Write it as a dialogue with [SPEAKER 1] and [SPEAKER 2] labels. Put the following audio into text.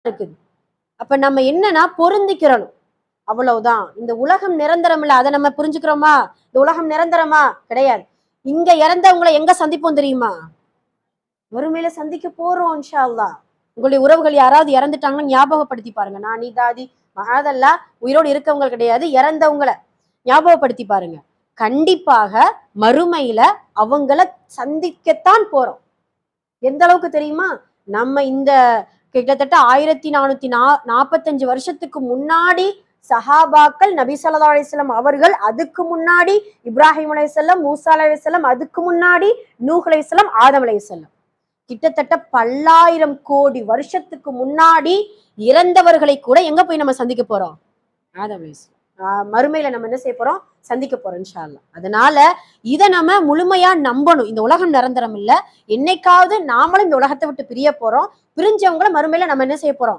[SPEAKER 1] இருக்குது. அப்ப நம்ம என்னன்னா பொருந்திக்கிறோம், அவ்வளவுதான். இந்த உலகம் நிரந்தரம் இல்ல, அதை நம்ம புரிஞ்சுக்கிறோமா? இந்த உலகம் நிரந்தரமா? கிடையாது. இங்க இறந்தவங்களை எங்க சந்திப்போம் தெரியுமா? வறுமையில சந்திக்க போறோம் இன்ஷா அல்லாஹ். உங்களுடைய உறவுகள் யாராவது இறந்துட்டாங்கன்னா ஞாபகப்படுத்தி பாருங்க. நான் நீதாதி மகாதல்லா உயிரோடு இருக்கவங்க கிடையாது, இறந்தவங்களை ஞாபகப்படுத்தி பாருங்க. கண்டிப்பாக மறுமையில அவங்கள சந்திக்கத்தான் போறோம். எந்த அளவுக்கு தெரியுமா? நம்ம இந்த கிட்டத்தட்ட 1445 வருஷத்துக்கு முன்னாடி சஹாபாக்கள், நபி ஸல்லல்லாஹு அலைஹி வஸல்லம் அவர்கள், அதுக்கு முன்னாடி இப்ராஹிம் அலைஹிஸ்ஸலாம், மூசா அலைஹிஸ்ஸலாம், அதுக்கு முன்னாடி நூஹ் அலைஹிஸ்ஸலாம், ஆதம் அலைஹிஸ்ஸலாம், கிட்டத்தட்ட பல்லாயிரம் கோடி வருஷத்துக்கு முன்னாடி இறந்தவர்களை கூட எங்க போய் நம்ம சந்திக்க போறோம்? ஆதம் அலைஹிஸ்ஸலாம் மறுமையில நம்ம என்ன செய்ய போறோம்? சந்திக்க போறோம் இன்ஷா அல்லாஹ். அதனால இதை நம்ம முழுமையா நம்பணும். இந்த உலகம் நிரந்தரம் இல்ல. என்னைக்காவது நாமளும் இந்த உலகத்தை விட்டு பிரிய போறோம். பிரிஞ்சவங்களை மறுமையில நம்ம என்ன செய்ய போறோம்?